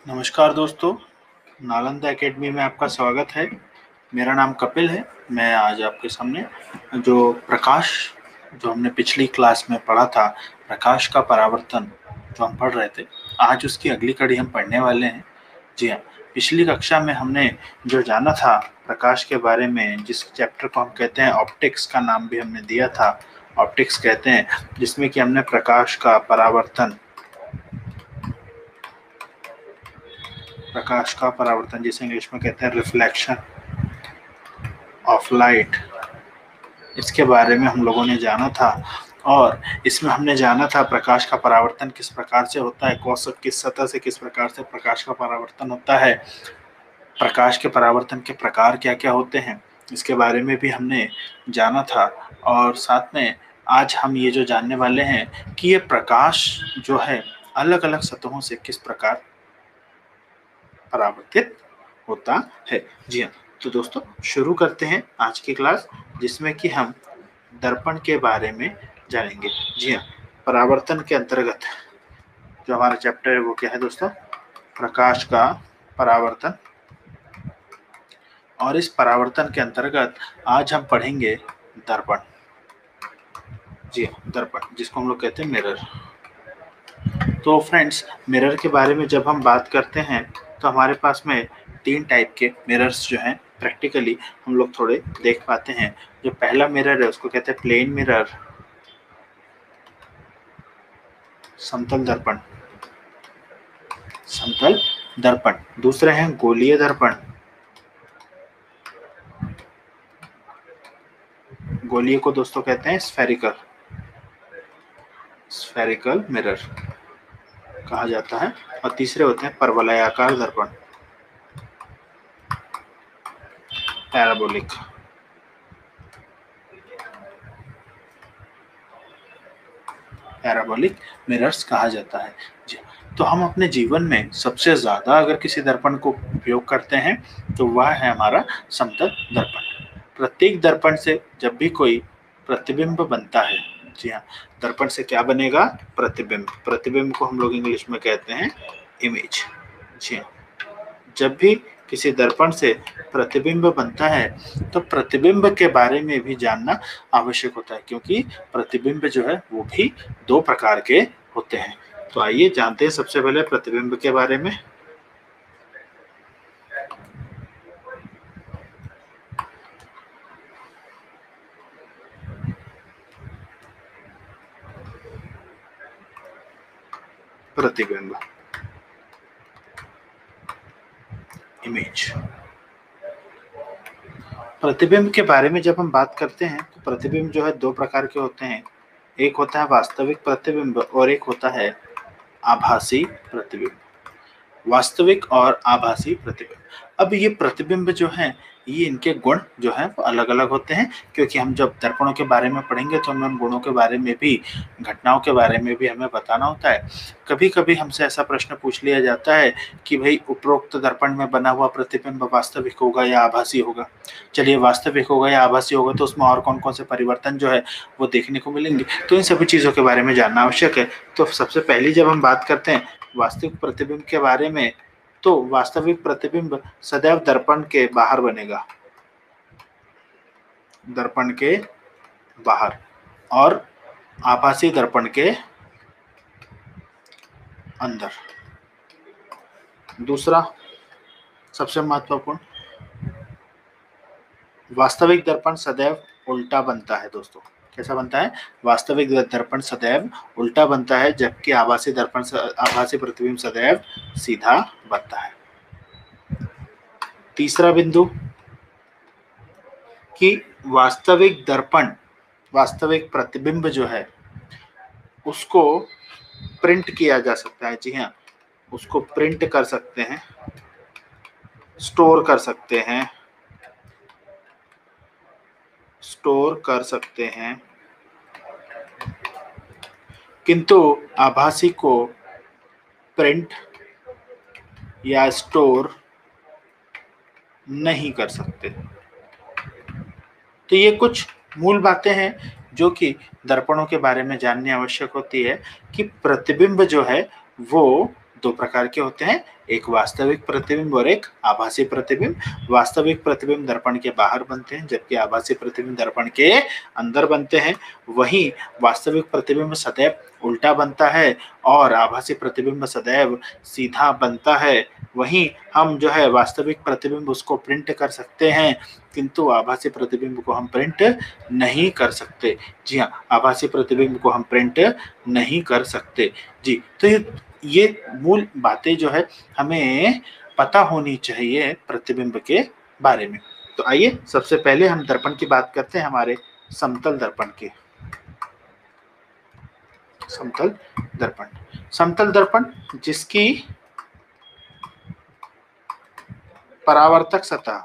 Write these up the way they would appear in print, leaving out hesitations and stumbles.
नमस्कार दोस्तों, नालंदा एकेडमी में आपका स्वागत है। मेरा नाम कपिल है। मैं आज आपके सामने जो प्रकाश जो हमने पिछली क्लास में पढ़ा था, प्रकाश का परावर्तन जो हम पढ़ रहे थे, आज उसकी अगली कड़ी हम पढ़ने वाले हैं। जी हाँ, पिछली कक्षा में हमने जो जाना था प्रकाश के बारे में, जिस चैप्टर को हम कहते हैं ऑप्टिक्स, का नाम भी हमने दिया था, ऑप्टिक्स कहते हैं, जिसमें कि हमने प्रकाश का परावर्तन जिसे इंग्लिश में कहते हैं रिफ्लेक्शन ऑफ लाइट, इसके बारे में हम लोगों ने जाना था। और इसमें हमने जाना था प्रकाश का परावर्तन किस प्रकार से होता है, किस सतह से किस प्रकार से प्रकाश का परावर्तन होता है, प्रकाश के परावर्तन के प्रकार क्या क्या होते हैं, इसके बारे में भी हमने जाना था। और साथ में आज हम ये जो जानने वाले हैं कि ये प्रकाश जो है अलग अलग सतहों से किस प्रकार परावर्तित होता है। जी हाँ, तो दोस्तों शुरू करते हैं आज की क्लास, जिसमें कि हम दर्पण के बारे में जानेंगे। जी हाँ, परावर्तन के अंतर्गत जो हमारा चैप्टर है वो क्या है दोस्तों, प्रकाश का परावर्तन। और इस परावर्तन के अंतर्गत आज हम पढ़ेंगे दर्पण। जी हाँ, दर्पण जिसको हम लोग कहते हैं मिरर। तो फ्रेंड्स, मिरर के बारे में जब हम बात करते हैं तो हमारे पास में 3 टाइप के मिरर्स जो हैं प्रैक्टिकली हम लोग थोड़े देख पाते हैं। जो पहला मिरर है उसको कहते हैं प्लेन मिरर, समतल दर्पण, समतल दर्पण। दूसरे हैं गोलीय दर्पण, गोलीय को दोस्तों कहते हैं स्फेरिकल, स्फेरिकल मिरर कहा जाता है। और तीसरे होते हैं परवलयाकार दर्पण, पैराबोलिक। पैराबोलिक मिरर्स कहा जाता है। जी, तो हम अपने जीवन में सबसे ज्यादा अगर किसी दर्पण को उपयोग करते हैं तो वह है हमारा समतल दर्पण। प्रत्येक दर्पण से जब भी कोई प्रतिबिंब बनता है, जी हाँ, दर्पण से क्या बनेगा, प्रतिबिंब। प्रतिबिंब को हम लोग इंग्लिश में कहते हैं इमेज। जी हाँ, जब भी किसी दर्पण से प्रतिबिंब बनता है तो प्रतिबिंब के बारे में भी जानना आवश्यक होता है, क्योंकि प्रतिबिंब जो है वो भी 2 प्रकार के होते हैं। तो आइए जानते हैं सबसे पहले प्रतिबिंब के बारे में। प्रतिबिंब, इमेज। प्रतिबिंब के बारे में जब हम बात करते हैं तो प्रतिबिंब जो है 2 प्रकार के होते हैं। एक होता है वास्तविक प्रतिबिंब और एक होता है आभासी प्रतिबिंब। वास्तविक और आभासी प्रतिबिंब। अब ये प्रतिबिंब जो हैं, ये इनके गुण जो हैं वो अलग अलग होते हैं, क्योंकि हम जब दर्पणों के बारे में पढ़ेंगे तो हमें उन गुणों के बारे में भी, घटनाओं के बारे में भी हमें बताना होता है। कभी कभी हमसे ऐसा प्रश्न पूछ लिया जाता है कि भाई उपरोक्त दर्पण में बना हुआ प्रतिबिंब वास्तविक होगा या आभासी होगा। चलिए, वास्तविक होगा या आभासी होगा तो उसमें और कौन कौन से परिवर्तन जो है वो देखने को मिलेंगे, तो इन सभी चीज़ों के बारे में जानना आवश्यक है। तो सबसे पहली जब हम बात करते हैं वास्तविक प्रतिबिंब के बारे में, तो वास्तविक प्रतिबिंब सदैव दर्पण के बाहर बनेगा, दर्पण के बाहर, और आभासी दर्पण के अंदर। दूसरा सबसे महत्वपूर्ण, वास्तविक दर्पण सदैव उल्टा बनता है दोस्तों। कैसा बनता है, वास्तविक दर्पण सदैव उल्टा बनता है, जबकि आभासी प्रतिबिंब सदैव सीधा बनता है। तीसरा बिंदु कि वास्तविक दर्पण, वास्तविक प्रतिबिंब जो है उसको प्रिंट किया जा सकता है। जी हाँ, उसको प्रिंट कर सकते हैं, स्टोर कर सकते हैं, स्टोर कर सकते हैं, किंतु आभासी को प्रिंट या स्टोर नहीं कर सकते। तो ये कुछ मूल बातें हैं जो कि दर्पणों के बारे में जाननी आवश्यक होती है, कि प्रतिबिंब जो है वो दो प्रकार के होते हैं, एक वास्तविक प्रतिबिंब और एक आभासी प्रतिबिंब। वास्तविक प्रतिबिंब दर्पण के बाहर बनते हैं, जबकि आभासी प्रतिबिंब दर्पण के अंदर बनते हैं। वहीं वास्तविक प्रतिबिंब सदैव उल्टा बनता है और आभासी प्रतिबिंब सदैव सीधा बनता है। वहीं हम जो है वास्तविक प्रतिबिंब उसको प्रिंट कर सकते हैं, किंतु आभासी प्रतिबिंब को हम प्रिंट नहीं कर सकते। जी हाँ, आभासी प्रतिबिंब को हम प्रिंट नहीं कर सकते। जी, तो ये मूल बातें जो है हमें पता होनी चाहिए प्रतिबिंब के बारे में। तो आइए सबसे पहले हम दर्पण की बात करते हैं, हमारे समतल दर्पण की। समतल दर्पण, समतल दर्पण जिसकी परावर्तक सतह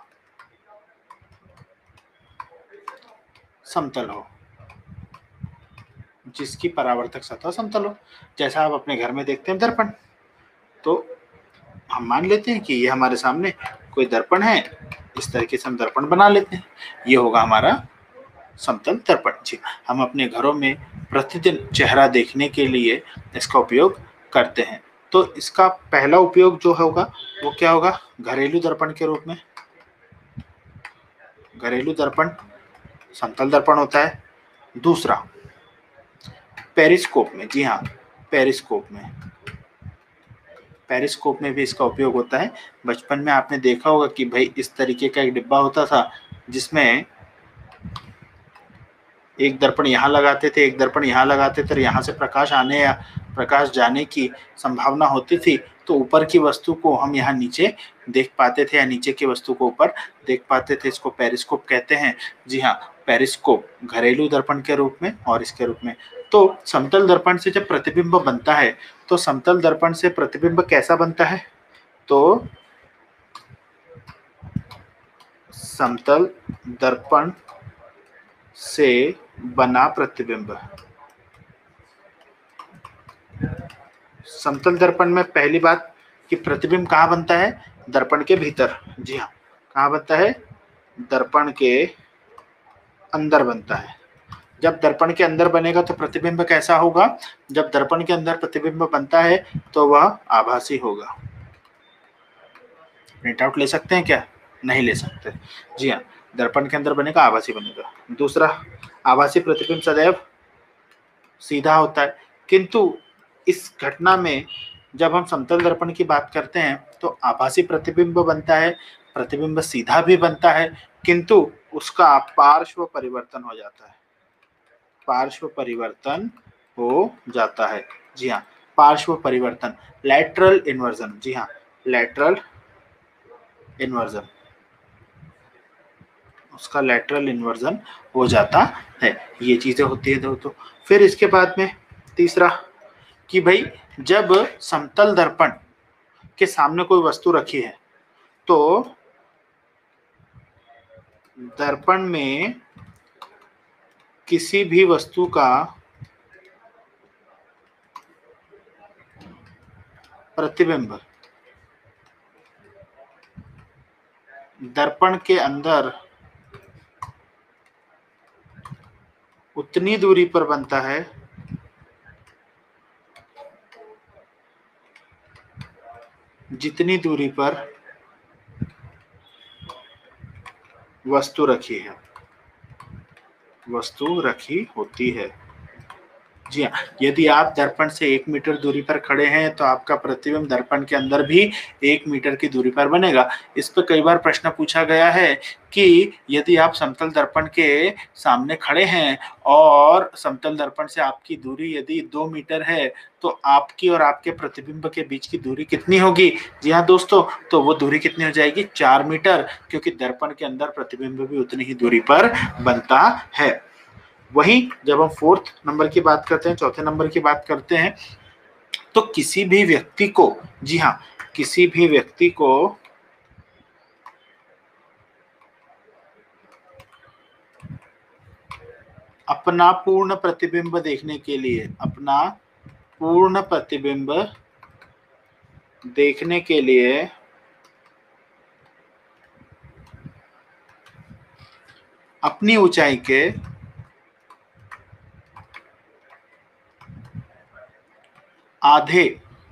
समतल हो, जिसकी परावर्तक सतह समतल हो। जैसा आप अपने घर में देखते हैं दर्पण, तो हम मान लेते हैं कि ये हमारे सामने कोई दर्पण है, इस तरीके से हम दर्पण बना लेते हैं, ये होगा हमारा समतल दर्पण। जी, हम अपने घरों में प्रतिदिन चेहरा देखने के लिए इसका उपयोग करते हैं। तो इसका पहला उपयोग जो होगा वो क्या होगा, घरेलू दर्पण के रूप में। घरेलू दर्पण समतल दर्पण होता है। दूसरा पेरिस्कोप में, जी हाँ, पेरिस्कोप में, पेरिस्कोप में भी इसका उपयोग होता है। बचपन में आपने देखा होगा कि भाई इस तरीके का एक डिब्बा होता था, जिसमें एक दर्पण यहाँ लगाते थे, एक दर्पण यहाँ लगाते थे, यहाँ से प्रकाश आने या प्रकाश जाने की संभावना होती थी, तो ऊपर की वस्तु को हम यहाँ नीचे देख पाते थे या नीचे की वस्तु को ऊपर देख पाते थे। इसको पेरिस्कोप कहते हैं। जी हाँ, पेरिस्कोप घरेलू दर्पण के रूप में और इसके रूप में। तो समतल दर्पण से जब प्रतिबिंब बनता है, तो समतल दर्पण से प्रतिबिंब कैसा बनता है, तो समतल दर्पण से बना प्रतिबिंब, समतल दर्पण में पहली बात कि प्रतिबिंब कहाँ बनता है, दर्पण के भीतर। जी हाँ, कहाँ बनता है, दर्पण के अंदर बनता है। जब दर्पण के अंदर बनेगा तो प्रतिबिंब कैसा होगा, जब दर्पण के अंदर प्रतिबिंब बनता है तो वह आभासी होगा। प्रिंट आउट ले सकते हैं क्या, नहीं ले सकते। जी हाँ, दर्पण के अंदर बनेगा, आभासी बनेगा। दूसरा, आभासी प्रतिबिंब सदैव सीधा होता है, किंतु इस घटना में जब हम समतल दर्पण की बात करते हैं तो आभासी प्रतिबिंब बनता है, प्रतिबिंब सीधा भी बनता है, किंतु उसका पार्श्व परिवर्तन हो जाता है, पार्श्व परिवर्तन हो जाता है। जी हाँ, पार्श्व परिवर्तन, लैटरल इन्वर्जन। जी हाँ, लैटरल इन्वर्जन, उसका लैटरल इन्वर्जन हो जाता है। ये चीजें होती है दोस्तों। फिर इसके बाद में तीसरा कि भाई जब समतल दर्पण के सामने कोई वस्तु रखी है, तो दर्पण में किसी भी वस्तु का प्रतिबिंब दर्पण के अंदर उतनी दूरी पर बनता है जितनी दूरी पर वस्तु रखी है, वस्तु रखी होती है। जी हाँ, यदि आप दर्पण से 1 मीटर दूरी पर खड़े हैं तो आपका प्रतिबिंब दर्पण के अंदर भी 1 मीटर की दूरी पर बनेगा। इस पर कई बार प्रश्न पूछा गया है कि यदि आप समतल दर्पण के सामने खड़े हैं और समतल दर्पण से आपकी दूरी यदि 2 मीटर है, तो आपकी और आपके प्रतिबिंब के बीच की दूरी कितनी होगी। जी हाँ दोस्तों, तो वो दूरी कितनी हो जाएगी, 4 मीटर, क्योंकि दर्पण के अंदर प्रतिबिंब भी उतनी ही दूरी पर बनता है। वहीं जब हम फोर्थ नंबर की बात करते हैं, चौथे नंबर की बात करते हैं, तो किसी भी व्यक्ति को, जी हाँ, किसी भी व्यक्ति को अपना पूर्ण प्रतिबिंब देखने के लिए, अपना पूर्ण प्रतिबिंब देखने के लिए अपनी ऊंचाई के आधे,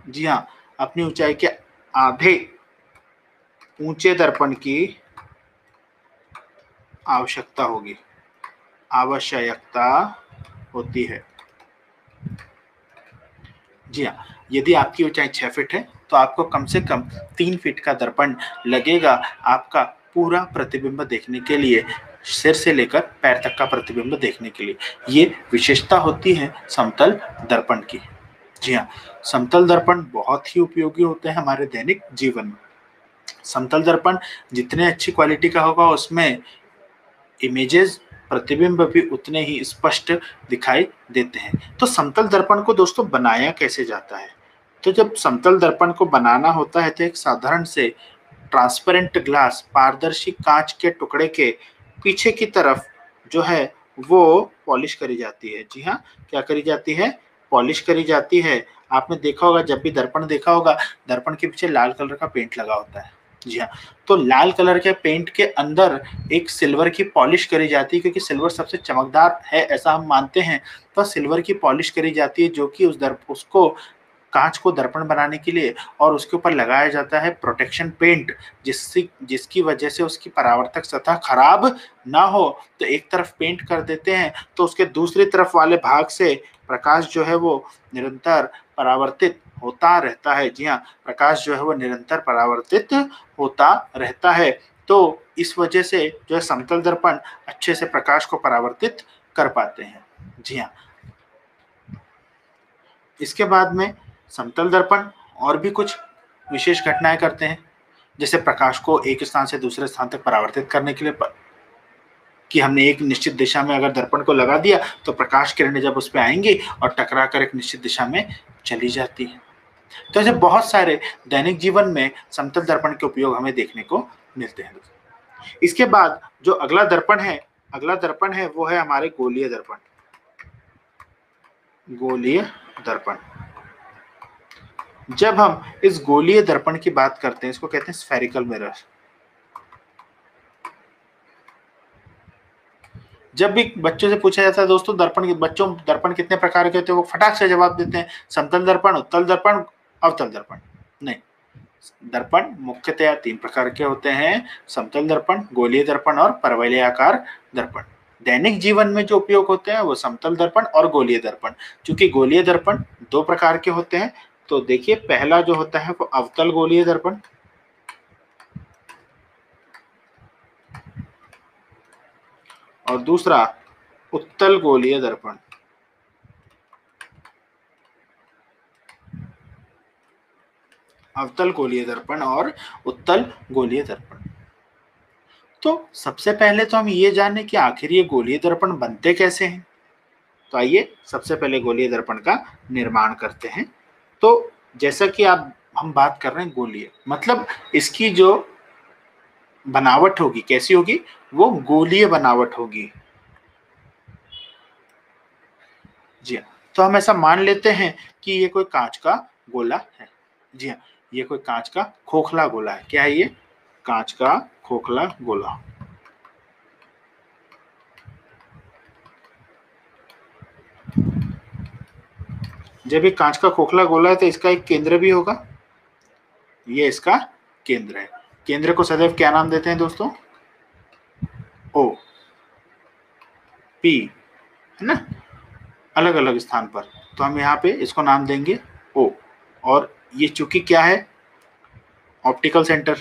जी हाँ, अपनी ऊंचाई के आधे ऊंचे दर्पण की आवश्यकता होती है। जी हाँ, यदि आपकी ऊंचाई 6 फीट है तो आपको कम से कम 3 फीट का दर्पण लगेगा आपका पूरा प्रतिबिंब देखने के लिए, सिर से लेकर पैर तक का प्रतिबिंब देखने के लिए। ये विशेषता होती है समतल दर्पण की। जी हाँ, समतल दर्पण बहुत ही उपयोगी होते हैं हमारे दैनिक जीवन में। समतल दर्पण जितने अच्छी क्वालिटी का होगा उसमें इमेजेस प्रतिबिंब भी उतने ही स्पष्ट दिखाई देते हैं। तो समतल दर्पण को दोस्तों बनाया कैसे जाता है? तो जब समतल दर्पण को बनाना होता है तो एक साधारण से ट्रांसपेरेंट ग्लास, पारदर्शी कांच के टुकड़े के पीछे की तरफ जो है वो पॉलिश करी जाती है। जी हाँ, क्या करी जाती है? पॉलिश करी जाती है। आपने देखा होगा, जब भी दर्पण देखा होगा, दर्पण के पीछे लाल कलर का पेंट लगा होता है। जी हाँ, तो लाल कलर के पेंट के अंदर एक सिल्वर की पॉलिश करी जाती है, क्योंकि सिल्वर सबसे चमकदार है ऐसा हम मानते हैं। तो सिल्वर की पॉलिश करी जाती है जो कि उसको कांच को दर्पण बनाने के लिए, और उसके ऊपर लगाया जाता है प्रोटेक्शन पेंट, जिसकी वजह से उसकी परावर्तक सतह खराब ना हो। तो एक तरफ पेंट कर देते हैं तो उसके दूसरी तरफ वाले भाग से प्रकाश जो है वो निरंतर परावर्तित होता रहता है। जी हाँ, प्रकाश जो है वो निरंतर परावर्तित होता रहता है। तो इस वजह से जो है समतल दर्पण अच्छे से प्रकाश को परावर्तित कर पाते हैं। जी हाँ, इसके बाद में समतल दर्पण और भी कुछ विशेष घटनाएं करते हैं, जैसे प्रकाश को एक स्थान से दूसरे स्थान तक परावर्तित करने के लिए कि हमने एक निश्चित दिशा में अगर दर्पण को लगा दिया तो प्रकाश किरणें जब उस पर आएंगी और टकरा कर एक निश्चित दिशा में चली जाती है। तो ऐसे बहुत सारे दैनिक जीवन में समतल दर्पण के उपयोग हमें देखने को मिलते हैं। इसके बाद जो अगला दर्पण है वो है हमारे गोलीय दर्पण। गोलीय दर्पण, जब हम इस गोलीय दर्पण की बात करते हैं, इसको कहते हैं स्फेरिकल मिरर। जब भी बच्चों से पूछा जाता है दोस्तों दर्पण कितने प्रकार के होते हैं, वो फटाक से जवाब देते हैं समतल दर्पण, उत्तल दर्पण, अवतल दर्पण। नहीं, दर्पण मुख्यतया 3 प्रकार के होते हैं: समतल दर्पण, गोलीय दर्पण और परवलयाकार दर्पण। दैनिक जीवन में जो उपयोग होते हैं वो समतल दर्पण और गोलीय दर्पण। चूंकि गोलीय दर्पण 2 प्रकार के होते हैं, तो देखिए पहला जो होता है वो अवतल गोलीय दर्पण, और दूसरा उत्तल गोलीय दर्पण। अवतल गोलीय दर्पण और उत्तल गोलीय दर्पण। तो सबसे पहले तो हम ये जाने कि आखिर ये गोलीय दर्पण बनते कैसे हैं। तो आइए सबसे पहले गोलीय दर्पण का निर्माण करते हैं। तो जैसा कि हम बात कर रहे हैं गोलीय, मतलब इसकी जो बनावट होगी कैसी होगी, वो गोलीय बनावट होगी। जी हाँ, तो हम ऐसा मान लेते हैं कि ये कोई कांच का गोला है। जी हाँ, ये कोई कांच का खोखला गोला है। क्या है ये? कांच का खोखला गोला। जब ये कांच का खोखला गोला है तो इसका एक केंद्र भी होगा। ये इसका केंद्र है। केंद्र को सदैव क्या नाम देते हैं दोस्तों? ओ, पी, है ना, अलग अलग स्थान पर। तो हम यहाँ पे इसको नाम देंगे ओ। और ये चूंकि क्या है? Optical centre.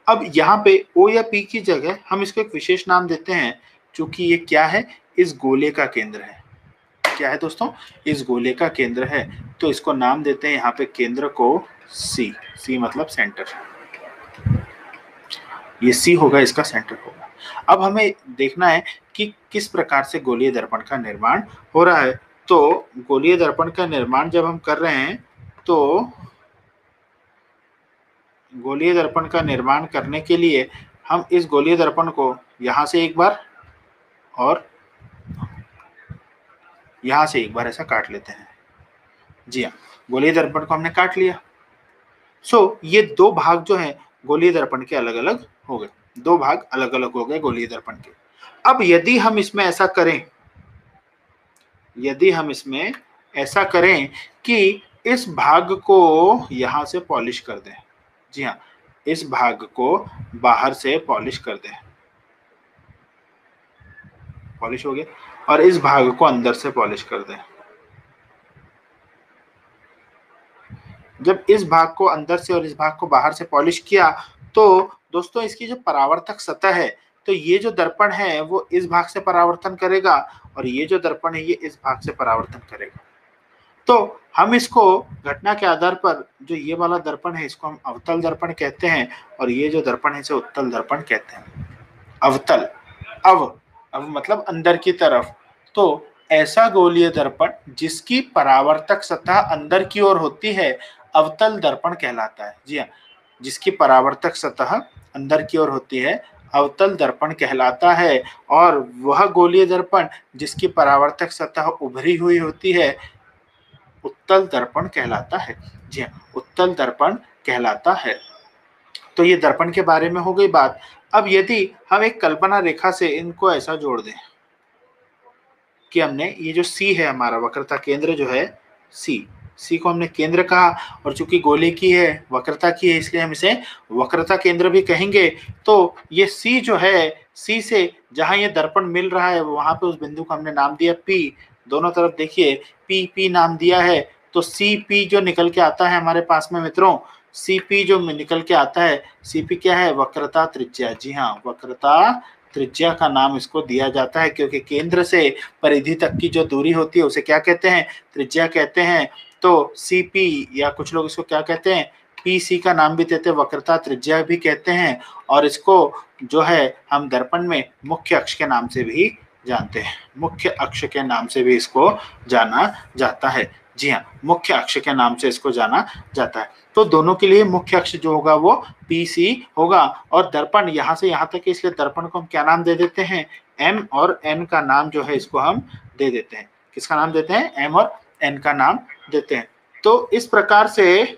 अब यहाँ पे ओ या पी की जगह हम इसको एक विशेष नाम देते हैं, चूंकि ये क्या है? इस गोले का केंद्र है। क्या है दोस्तों? इस गोले का केंद्र है, तो इसको नाम देते हैं यहाँ पे केंद्र को सी। सी मतलब सेंटर। ये सी होगा, इसका सेंटर होगा। अब हमें देखना है कि किस प्रकार से गोलीय दर्पण का निर्माण हो रहा है। तो गोलीय दर्पण का निर्माण जब हम कर रहे हैं, तो गोलीय दर्पण का निर्माण करने के लिए हम इस गोलीय दर्पण को यहाँ से एक बार और यहाँ से एक बार ऐसा काट लेते हैं। जी हाँ, गोलीय दर्पण को हमने काट लिया। ये 2 भाग जो हैं गोलीय दर्पण के अलग अलग हो गए। 2 भाग अलग अलग हो गए गोलीय दर्पण के। अब यदि हम इसमें ऐसा करें कि इस भाग को यहां से पॉलिश कर दें। जी हाँ, इस भाग को बाहर से पॉलिश कर दें। पॉलिश हो गया। और इस भाग को अंदर से पॉलिश कर दें। जब इस भाग को अंदर से और इस भाग को बाहर से पॉलिश किया तो दोस्तों इसकी जो परावर्तक सतह है, तो ये जो दर्पण है वो इस भाग से परावर्तन करेगा और ये जो दर्पण है ये इस भाग से परावर्तन करेगा। तो हम इसको घटना के आधार पर, जो ये वाला दर्पण है इसको हम अवतल दर्पण कहते हैं और ये जो दर्पण है इसे उत्तल दर्पण कहते हैं। अवतल, अव मतलब अंदर की तरफ। तो ऐसा गोलीय दर्पण जिसकी परावर्तक सतह अंदर की ओर होती है अवतल दर्पण कहलाता है। जी हाँ, जिसकी परावर्तक सतह अंदर की ओर होती है अवतल दर्पण कहलाता है। और वह गोलीय दर्पण जिसकी परावर्तक सतह उभरी हुई होती है उत्तल दर्पण कहलाता है। जी हाँ, उत्तल दर्पण कहलाता है। तो ये दर्पण के बारे में हो गई बात। अब यदि हम एक कल्पना रेखा से इनको ऐसा जोड़ दें कि हमने ये जो सी है, हमारा वक्रता केंद्र जो है सी को हमने केंद्र कहा और चूंकि गोले की है, वक्रता की है, इसलिए हम इसे वक्रता केंद्र भी कहेंगे। तो ये सी जो है, सी से जहां ये दर्पण मिल रहा है वहां पे उस बिंदु को हमने नाम दिया पी। दोनों तरफ देखिए पी पी नाम दिया है। तो सी पी जो निकल के आता है हमारे पास में मित्रों, सी पी जो निकल के आता है, सी पी क्या है? वक्रता त्रिज्या। जी हाँ, वक्रता त्रिज्या का नाम इसको दिया जाता है क्योंकि केंद्र से परिधि तक की जो दूरी होती है उसे क्या कहते हैं? त्रिज्या कहते हैं। तो सीपी या कुछ लोग इसको क्या कहते हैं? पीसी का नाम भी देते हैं, वक्रता त्रिज्या भी कहते हैं। और इसको जो है हम दर्पण में मुख्य अक्ष के नाम से भी जानते हैं। मुख्य अक्ष के नाम से भी इसको जाना जाता है। जी हाँ, मुख्य अक्ष के नाम से इसको जाना जाता है। तो दोनों के लिए मुख्य अक्ष जो होगा वो पीसी होगा। और दर्पण यहाँ से यहाँ तक, इसलिए दर्पण को हम क्या नाम दे देते हैं? एम और एन का नाम जो है इसको हम दे देते हैं। किसका नाम देते हैं? एम और एन का नाम देते हैं। तो इस प्रकार से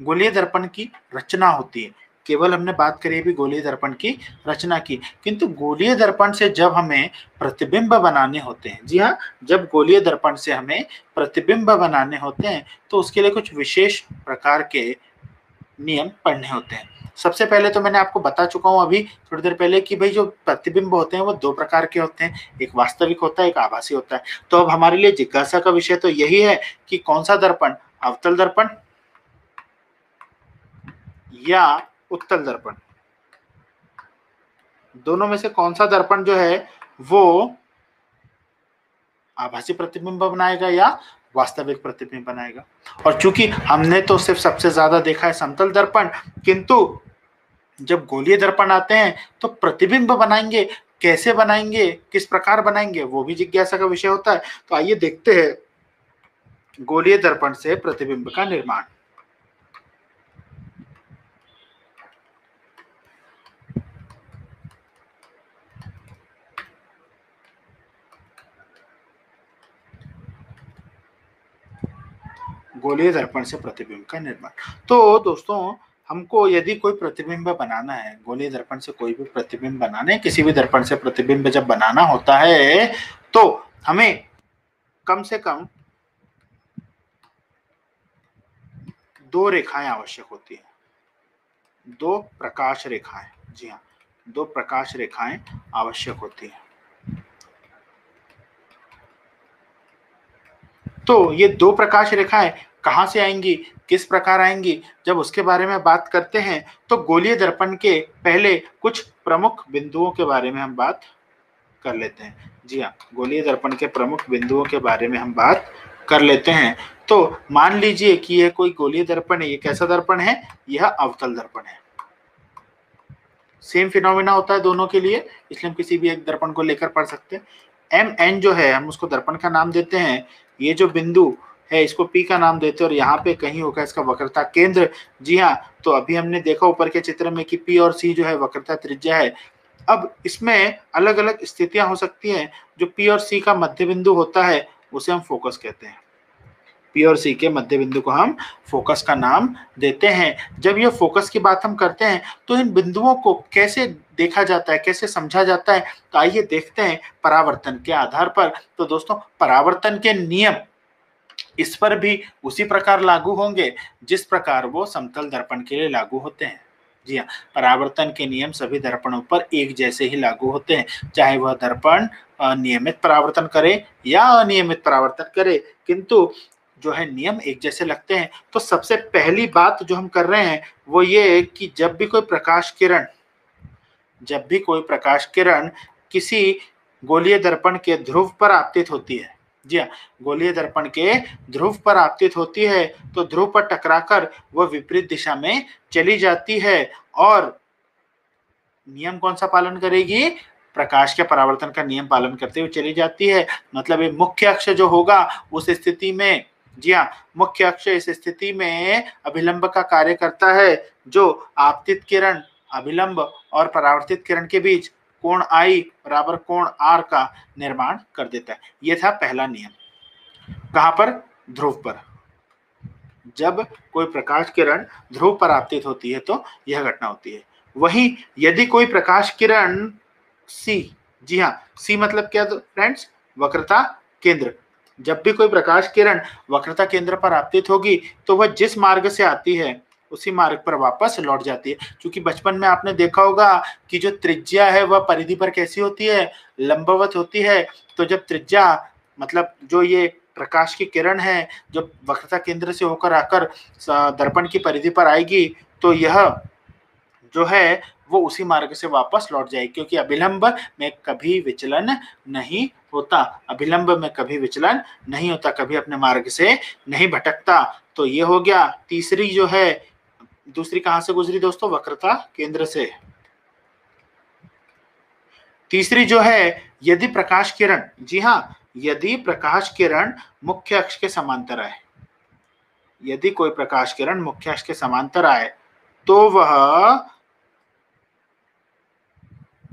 गोलीय दर्पण की रचना होती है। केवल हमने बात करी भी गोलीय दर्पण की रचना की, किंतु गोलीय दर्पण से जब हमें प्रतिबिंब बनाने होते हैं, जी हाँ, जब गोलीय दर्पण से हमें प्रतिबिंब बनाने होते हैं तो उसके लिए कुछ विशेष प्रकार के नियम पढ़ने होते हैं। सबसे पहले तो मैंने आपको बता चुका हूं अभी थोड़ी देर पहले कि भाई जो प्रतिबिंब होते हैं वो दो प्रकार के होते हैं, एक वास्तविक होता है, एक आभासी होता है। तो अब हमारे लिए जिज्ञासा का विषय तो यही है कि कौन सा दर्पण, अवतल दर्पण या उत्तल दर्पण, दोनों में से कौन सा दर्पण जो है वो आभासी प्रतिबिंब बनाएगा या वास्तविक प्रतिबिंब बनाएगा। और चूंकि हमने तो सिर्फ सबसे ज्यादा देखा है समतल दर्पण, किंतु जब गोलीय दर्पण आते हैं तो प्रतिबिंब बनाएंगे, कैसे बनाएंगे, किस प्रकार बनाएंगे, वो भी जिज्ञासा का विषय होता है। तो आइए देखते हैं गोलीय दर्पण से प्रतिबिंब का निर्माण। गोलीय दर्पण से प्रतिबिंब का निर्माण। तो दोस्तों हमको यदि कोई प्रतिबिंब बनाना है, गोलीय दर्पण से कोई भी प्रतिबिंब बनाना है, किसी भी दर्पण से प्रतिबिंब जब बनाना होता है तो हमें कम से कम दो रेखाएं आवश्यक होती है, दो प्रकाश रेखाएं। जी हाँ, दो प्रकाश रेखाएं आवश्यक होती है। तो ये दो प्रकाश रेखाएं कहां से आएंगी, किस प्रकार आएंगी, जब उसके बारे में बात करते हैं तो गोलीय दर्पण के पहले कुछ प्रमुख बिंदुओं के बारे में हम बात कर लेते हैं। जी हाँ, गोलीय दर्पण के प्रमुख बिंदुओं के बारे में हम बात कर लेते हैं। तो मान लीजिए कि यह कोई गोलीय दर्पण है, ये कैसा दर्पण है? यह अवतल दर्पण है। सेम फिनोमिना होता है दोनों के लिए, इसलिए हम किसी भी एक दर्पण को लेकर पढ़ सकते हैं। एम एन जो है हम उसको दर्पण का नाम देते हैं। ये जो बिंदु है इसको पी का नाम देते हैं और यहाँ पे कहीं होगा इसका वक्रता केंद्र। जी हाँ, तो अभी हमने देखा ऊपर के चित्र में कि पी और सी जो है वक्रता त्रिज्या है। अब इसमें अलग अलग स्थितियां हो सकती हैं। जो पी और सी का मध्य बिंदु होता है उसे हम फोकस कहते हैं। पी और सी के मध्य बिंदु को हम फोकस का नाम देते हैं। जब ये फोकस की बात हम करते हैं तो इन बिंदुओं को कैसे देखा जाता है, कैसे समझा जाता है, तो आइए देखते हैं परावर्तन के आधार पर। तो दोस्तों परावर्तन के नियम इस पर भी उसी प्रकार लागू होंगे जिस प्रकार वो समतल दर्पण के लिए लागू होते हैं। जी हाँ, परावर्तन के नियम सभी दर्पणों पर एक जैसे ही लागू होते हैं, चाहे वह दर्पण नियमित परावर्तन करे या अनियमित परावर्तन करे, किंतु जो है नियम एक जैसे लगते हैं। तो सबसे पहली बात जो हम कर रहे हैं वो ये है कि जब भी कोई प्रकाश किरण किसी गोलीय दर्पण के ध्रुव पर आपतित होती है, जी हाँ, गोलीय दर्पण के ध्रुव पर आपतित होती है, तो ध्रुव पर टकराकर वह विपरीत दिशा में चली जाती है और नियम कौन सा पालन करेगी? प्रकाश के परावर्तन का नियम पालन करते हुए चली जाती है। मतलब ये मुख्य अक्ष जो होगा उस स्थिति में, जी हाँ, मुख्य अक्ष इस स्थिति में अभिलंब का कार्य करता है, जो आपतित किरण, अभिलंब और परावर्तित किरण के बीच कोण I बराबर कोण R का निर्माण कर देता है। यह था पहला नियम। कहां पर? ध्रुव पर। जब कोई प्रकाश किरण ध्रुव पर आपतित होती है तो यह घटना होती है। वहीं यदि कोई प्रकाश किरण C, जी हाँ, C मतलब क्या फ्रेंड्स? वक्रता केंद्र। जब भी कोई प्रकाश किरण वक्रता केंद्र पर आपतित होगी तो वह जिस मार्ग से आती है उसी मार्ग पर वापस लौट जाती है। क्योंकि बचपन में आपने देखा होगा कि जो त्रिज्या है वह परिधि पर कैसी होती है? लंबवत होती है। तो जब त्रिज्या मतलब जो ये प्रकाश की किरण है जो वक्रता केंद्र से होकर आकर दर्पण की परिधि पर आएगी तो यह जो है वो उसी मार्ग से वापस लौट जाएगी, क्योंकि अभिलंब में कभी विचलन नहीं होता, अभिलंब में कभी विचलन नहीं होता, कभी अपने मार्ग से नहीं भटकता। तो ये हो गया। तीसरी जो है, दूसरी कहां से गुजरी दोस्तों? वक्रता केंद्र से। तीसरी जो है, यदि प्रकाश किरण, जी हाँ, यदि प्रकाश किरण मुख्य अक्ष के समांतर आए, यदि कोई प्रकाश किरण मुख्य अक्ष के समांतर आए तो वह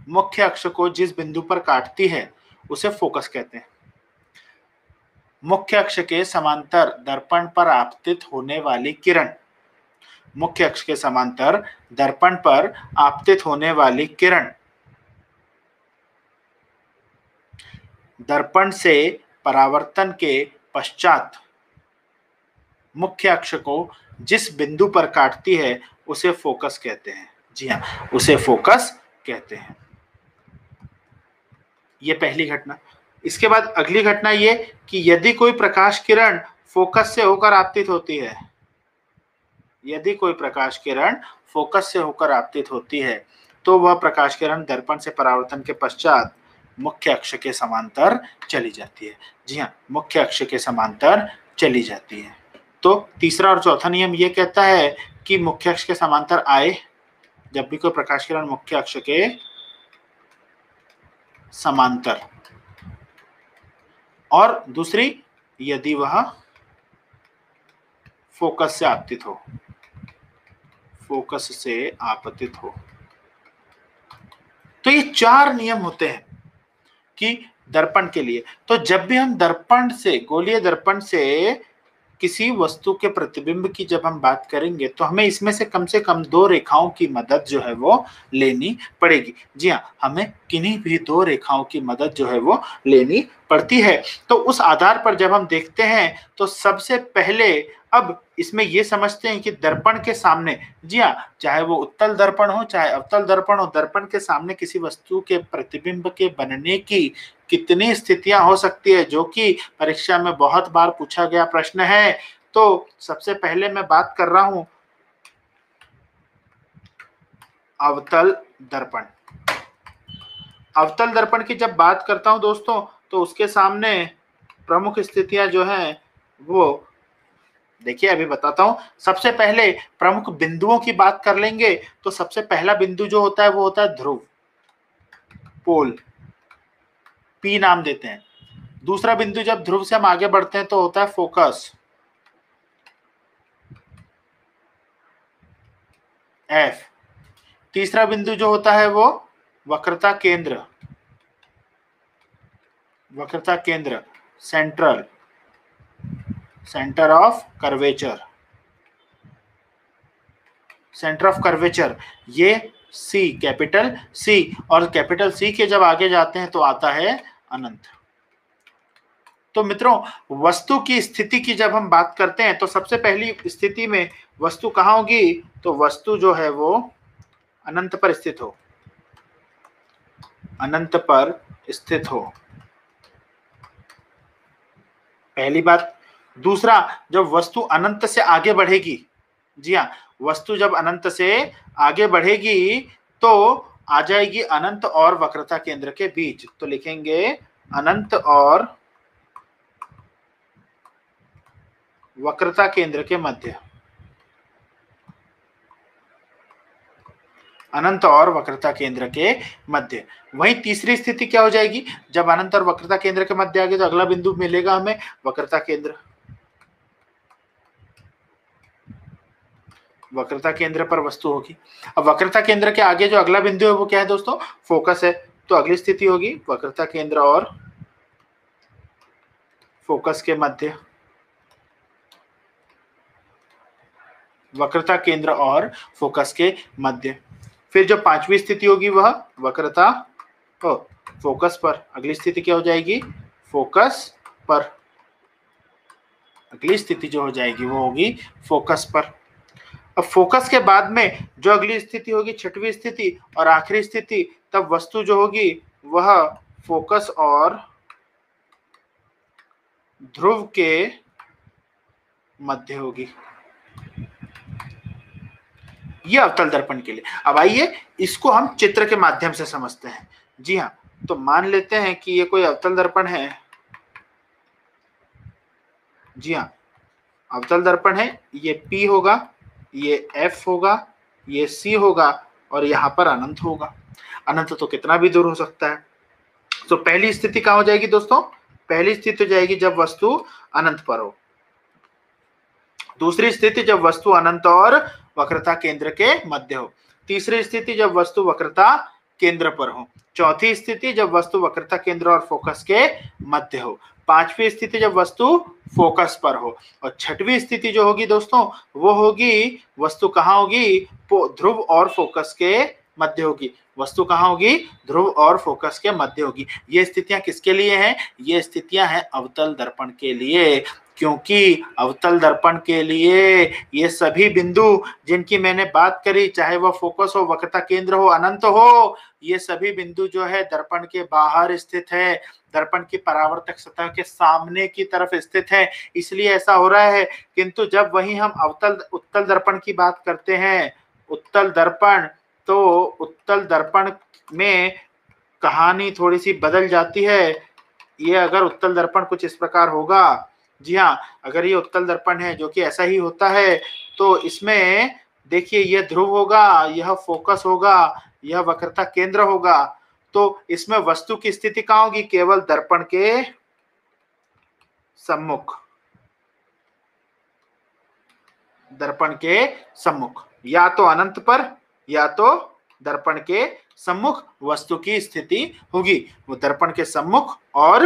मुख्य अक्ष को जिस बिंदु पर काटती है उसे फोकस कहते हैं। मुख्य अक्ष के समांतर दर्पण पर आपतित होने वाली किरण, मुख्य अक्ष के समांतर दर्पण पर आपतित होने वाली किरण दर्पण से परावर्तन के पश्चात मुख्य अक्ष को जिस बिंदु पर काटती है उसे फोकस कहते हैं। जी हाँ, उसे फोकस कहते हैं। ये पहली घटना। इसके बाद अगली घटना ये कि यदि कोई प्रकाश किरण फोकस से होकर आपतित होती है, यदि कोई प्रकाश किरण फोकस से होकर आपतित होती है तो वह प्रकाश किरण दर्पण से परावर्तन के पश्चात मुख्य अक्ष के समांतर चली जाती है। जी हाँ, मुख्य अक्ष के समांतर चली जाती है। तो तीसरा और चौथा नियम ये कहता है कि मुख्य अक्ष के समांतर आए, जब भी कोई प्रकाश किरण मुख्य अक्ष के समांतर, और दूसरी यदि वह फोकस से आपतित हो, फोकस से आपतित हो। तो ये चार नियम होते हैं कि दर्पण के लिए। तो जब भी हम दर्पण से, गोलीय दर्पण से किसी वस्तु के प्रतिबिंब की जब हम बात करेंगे तो हमें इसमें से कम दो रेखाओं की मदद जो है वो लेनी पड़ेगी। जी हाँ, हमें किन्हीं भी दो रेखाओं की मदद जो है वो लेनी पड़ती है। तो उस आधार पर जब हम देखते हैं तो सबसे पहले अब इसमें ये समझते हैं कि दर्पण के सामने, जी हाँ, चाहे वो उत्तल दर्पण हो चाहे अवतल दर्पण हो, दर्पण के सामने किसी वस्तु के प्रतिबिंब के बनने की कितनी स्थितियां हो सकती है, जो कि परीक्षा में बहुत बार पूछा गया प्रश्न है। तो सबसे पहले मैं बात कर रहा हूं अवतल दर्पण। अवतल दर्पण की जब बात करता हूं दोस्तों तो उसके सामने प्रमुख स्थितियां जो हैं वो देखिए अभी बताता हूं। सबसे पहले प्रमुख बिंदुओं की बात कर लेंगे तो सबसे पहला बिंदु जो होता है वो होता है ध्रुव, पोल, पी नाम देते हैं। दूसरा बिंदु जब ध्रुव से हम आगे बढ़ते हैं तो होता है फोकस, एफ। तीसरा बिंदु जो होता है वो वक्रता केंद्र, वक्रता केंद्र, central, centre of curvature, centre of curvature, ये सी, कैपिटल सी। और कैपिटल सी के जब आगे जाते हैं तो आता है अनंत। तो मित्रों, वस्तु की स्थिति की जब हम बात करते हैं तो सबसे पहली स्थिति में वस्तु कहाँ होगी? तो वस्तु जो है वो अनंत पर स्थित हो, अनंत पर स्थित हो, पहली बात। दूसरा, जब वस्तु अनंत से आगे बढ़ेगी, जी हाँ, वस्तु जब अनंत से आगे बढ़ेगी तो आ जाएगी अनंत और वक्रता केंद्र के बीच। तो लिखेंगे अनंत और वक्रता केंद्र के मध्य, अनंत और वक्रता केंद्र के मध्य। वहीं तीसरी स्थिति क्या हो जाएगी? जब अनंत और वक्रता केंद्र के मध्य आ गए तो अगला बिंदु मिलेगा हमें वक्रता केंद्र, वक्रता केंद्र पर वस्तु होगी। अब वक्रता केंद्र के आगे जो अगला बिंदु है वो क्या है दोस्तों? फोकस है। तो अगली स्थिति होगी वक्रता केंद्र और फोकस के मध्य, वक्रता केंद्र और फोकस के मध्य। फिर जो पांचवी स्थिति होगी वह वक्रता फोकस पर। अगली स्थिति क्या हो जाएगी? फोकस पर। अगली स्थिति जो हो जाएगी वो होगी फोकस पर। अब फोकस के बाद में जो अगली स्थिति होगी छठवीं स्थिति और आखिरी स्थिति, तब वस्तु जो होगी वह फोकस और ध्रुव के मध्य होगी। ये अवतल दर्पण के लिए। अब आइए इसको हम चित्र के माध्यम से समझते हैं। जी हाँ, तो मान लेते हैं कि ये कोई अवतल दर्पण है। जी हाँ, अवतल दर्पण है। ये P होगा, ये F होगा, ये C होगा और यहाँ पर अनंत होगा। अनंत तो कितना भी दूर हो सकता है। तो पहली स्थिति कहाँ हो जाएगी दोस्तों? पहली स्थिति हो जाएगी जब वस्तु अनंत पर हो। दूसरी स्थिति जब वस्तु अनंत और वक्रता केंद्र के मध्य हो। तीसरी स्थिति जब वस्तु वक्रता केंद्र पर हो। चौथी स्थिति जब वस्तु वक्रता केंद्र और फोकस के मध्य हो। पांचवी स्थिति जब वस्तु फोकस पर हो। और छठवीं स्थिति जो होगी दोस्तों वो होगी वस्तु कहाँ होगी? ध्रुव और फोकस के मध्य होगी। वस्तु कहाँ होगी? ध्रुव और फोकस के मध्य होगी। ये स्थितियां किसके लिए हैं? ये स्थितियां हैं अवतल दर्पण के लिए, क्योंकि अवतल दर्पण के लिए ये सभी बिंदु जिनकी मैंने बात करी, चाहे वह फोकस हो, वक्रता केंद्र हो, अनंत हो, ये सभी बिंदु जो है दर्पण के बाहर स्थित है, दर्पण की परावर्तक सतह के सामने की तरफ स्थित है, इसलिए ऐसा हो रहा है। किंतु जब वहीं हम उत्तल दर्पण की बात करते हैं, उत्तल दर्पण, तो उत्तल दर्पण में कहानी थोड़ी सी बदल जाती है। ये अगर उत्तल दर्पण कुछ इस प्रकार होगा, जी हाँ, अगर ये उत्तल दर्पण है जो कि ऐसा ही होता है, तो इसमें देखिए ये ध्रुव होगा, यह फोकस होगा, यह वक्रता केंद्र होगा। तो इसमें वस्तु की स्थिति कहाँ होगी? केवल दर्पण के सम्मुख, दर्पण के सम्मुख, या तो अनंत पर या तो दर्पण के सम्मुख वस्तु की स्थिति होगी। वो दर्पण के सम्मुख और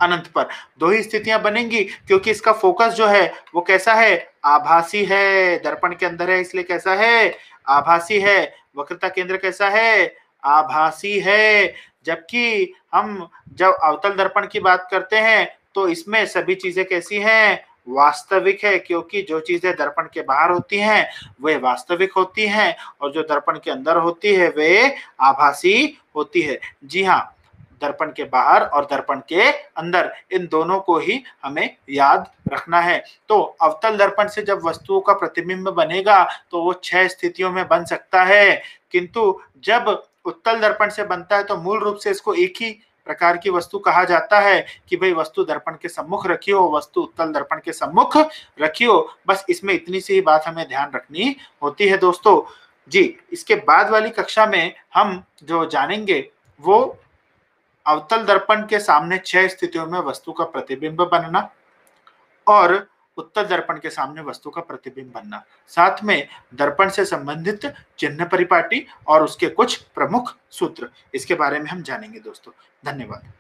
अनंत पर दो ही स्थितियां बनेंगी, क्योंकि इसका फोकस जो है वो कैसा है? आभासी है। दर्पण के अंदर है इसलिए कैसा है? आभासी है। वक्रता केंद्र कैसा है? आभासी है। जबकि हम जब अवतल दर्पण की बात करते हैं तो इसमें सभी चीजें कैसी हैं? वास्तविक है, क्योंकि जो चीजें दर्पण के बाहर होती हैं वे वास्तविक होती हैं और जो दर्पण के अंदर होती है वे आभासी होती है। जी हाँ, दर्पण के बाहर और दर्पण के अंदर, इन दोनों को ही हमें याद रखना है। तो अवतल दर्पण से जब वस्तुओं का प्रतिबिंब बनेगा तो वो 6 स्थितियों में बन सकता है, किंतु जब उत्तल दर्पण से बनता है तो मूल रूप से इसको एक ही प्रकार की वस्तु कहा जाता है कि भाई वस्तु दर्पण के सम्मुख रखियो, वस्तु उत्तल दर्पण के सम्मुख रखियो। बस इसमें इतनी सी ही बात हमें ध्यान रखनी होती है दोस्तों। जी, इसके बाद वाली कक्षा में हम जो जानेंगे वो अवतल दर्पण के सामने 6 स्थितियों में वस्तु का प्रतिबिंब बनना और उत्तल दर्पण के सामने वस्तु का प्रतिबिंब बनना, साथ में दर्पण से संबंधित चिन्ह परिपाटी और उसके कुछ प्रमुख सूत्र, इसके बारे में हम जानेंगे दोस्तों। धन्यवाद।